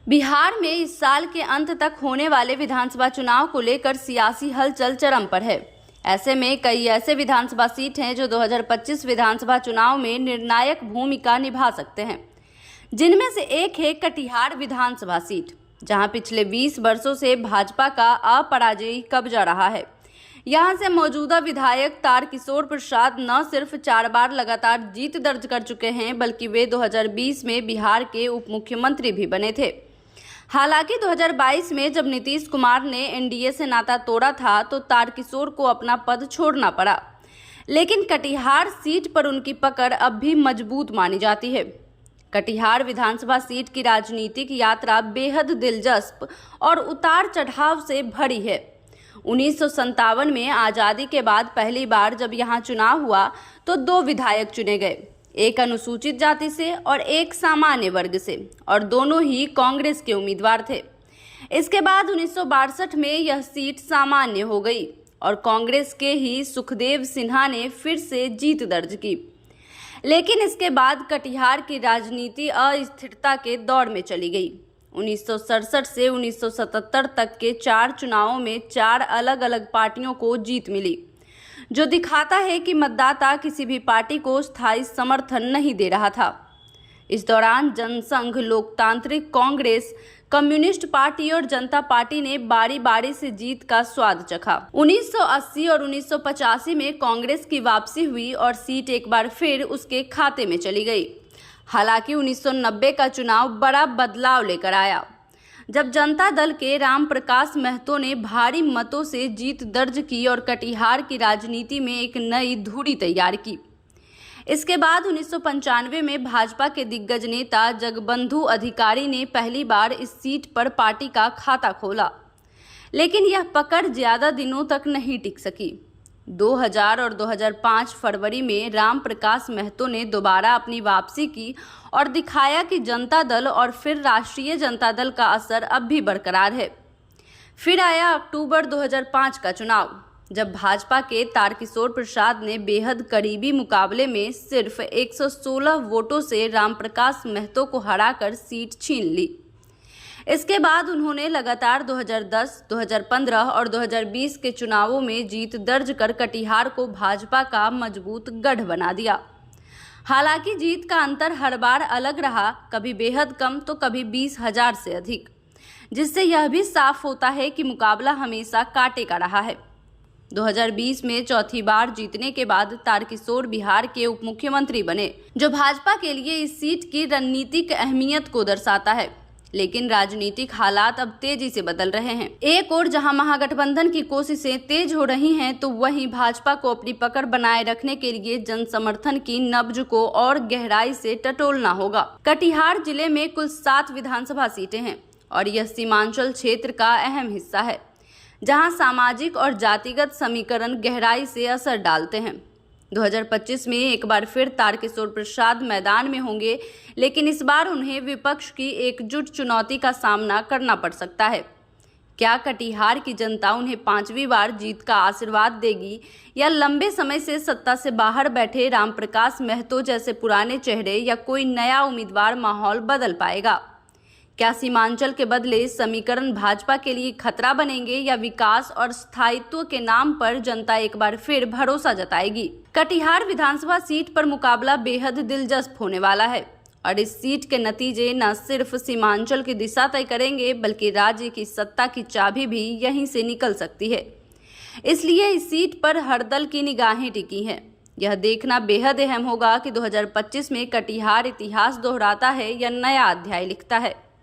बिहार में इस साल के अंत तक होने वाले विधानसभा चुनाव को लेकर सियासी हलचल चरम पर है। ऐसे में कई ऐसे विधानसभा सीट हैं जो 2025 विधानसभा चुनाव में निर्णायक भूमिका निभा सकते हैं, जिनमें से एक है कटिहार विधानसभा सीट, जहां पिछले 20 वर्षों से भाजपा का अपराजयी कब्जा रहा है। यहां से मौजूदा विधायक तारकिशोर प्रसाद न सिर्फ 4 बार लगातार जीत दर्ज कर चुके हैं, बल्कि वे 2020 में बिहार के उप मुख्यमंत्री भी बने थे। हालांकि 2022 में जब नीतीश कुमार ने एनडीए से नाता तोड़ा था तो तारकिशोर को अपना पद छोड़ना पड़ा, लेकिन कटिहार सीट पर उनकी पकड़ अब भी मजबूत मानी जाती है। कटिहार विधानसभा सीट की राजनीतिक यात्रा बेहद दिलचस्प और उतार चढ़ाव से भरी है। 1957 में आज़ादी के बाद पहली बार जब यहाँ चुनाव हुआ तो 2 विधायक चुने गए, एक अनुसूचित जाति से और एक सामान्य वर्ग से, और दोनों ही कांग्रेस के उम्मीदवार थे। इसके बाद 1962 में यह सीट सामान्य हो गई और कांग्रेस के ही सुखदेव सिन्हा ने फिर से जीत दर्ज की। लेकिन इसके बाद कटिहार की राजनीति अस्थिरता के दौर में चली गई। 1967 से 1977 तक के 4 चुनावों में 4 अलग अलग पार्टियों को जीत मिली, जो दिखाता है कि मतदाता किसी भी पार्टी को स्थायी समर्थन नहीं दे रहा था। इस दौरान जनसंघ, लोकतांत्रिक कांग्रेस, कम्युनिस्ट पार्टी और जनता पार्टी ने बारी बारी से जीत का स्वाद चखा। 1980 और 1985 में कांग्रेस की वापसी हुई और सीट एक बार फिर उसके खाते में चली गई। हालांकि 1990 का चुनाव बड़ा बदलाव लेकर आया, जब जनता दल के राम प्रकाश महतो ने भारी मतों से जीत दर्ज की और कटिहार की राजनीति में एक नई धुरी तैयार की। इसके बाद 1995 में भाजपा के दिग्गज नेता जगबंधु अधिकारी ने पहली बार इस सीट पर पार्टी का खाता खोला, लेकिन यह पकड़ ज्यादा दिनों तक नहीं टिक सकी। 2000 और 2005 फरवरी में राम प्रकाश महतो ने दोबारा अपनी वापसी की और दिखाया कि जनता दल और फिर राष्ट्रीय जनता दल का असर अब भी बरकरार है। फिर आया अक्टूबर 2005 का चुनाव, जब भाजपा के तारकिशोर प्रसाद ने बेहद करीबी मुकाबले में सिर्फ 116 वोटों से राम प्रकाश महतो को हराकर सीट छीन ली। इसके बाद उन्होंने लगातार 2010, 2015 और 2020 के चुनावों में जीत दर्ज कर कटिहार को भाजपा का मजबूत गढ़ बना दिया। हालांकि जीत का अंतर हर बार अलग रहा, कभी बेहद कम तो कभी 20,000 से अधिक, जिससे यह भी साफ होता है कि मुकाबला हमेशा कांटे का रहा है। 2020 में चौथी बार जीतने के बाद तारकिशोर बिहार के उप मुख्यमंत्री बने, जो भाजपा के लिए इस सीट की रणनीतिक अहमियत को दर्शाता है। लेकिन राजनीतिक हालात अब तेजी से बदल रहे हैं। एक ओर जहां महागठबंधन की कोशिशें तेज हो रही हैं, तो वहीं भाजपा को अपनी पकड़ बनाए रखने के लिए जन समर्थन की नब्ज को और गहराई से टटोलना होगा। कटिहार जिले में कुल 7 विधानसभा सीटें हैं और यह सीमांचल क्षेत्र का अहम हिस्सा है, जहां सामाजिक और जातिगत समीकरण गहराई से असर डालते हैं। 2025 में एक बार फिर तारकिशोर प्रसाद मैदान में होंगे, लेकिन इस बार उन्हें विपक्ष की एकजुट चुनौती का सामना करना पड़ सकता है। क्या कटिहार की जनता उन्हें 5वीं बार जीत का आशीर्वाद देगी, या लंबे समय से सत्ता से बाहर बैठे राम प्रकाश महतो जैसे पुराने चेहरे या कोई नया उम्मीदवार माहौल बदल पाएगा? क्या सीमांचल के बदले समीकरण भाजपा के लिए खतरा बनेंगे, या विकास और स्थायित्व के नाम पर जनता एक बार फिर भरोसा जताएगी? कटिहार विधानसभा सीट पर मुकाबला बेहद दिलचस्प होने वाला है और इस सीट के नतीजे न सिर्फ सीमांचल की दिशा तय करेंगे, बल्कि राज्य की सत्ता की चाबी भी यहीं से निकल सकती है। इसलिए इस सीट पर हर दल की निगाहें टिकी हैं। यह देखना बेहद अहम होगा कि 2025 में कटिहार इतिहास दोहराता है या नया अध्याय लिखता है।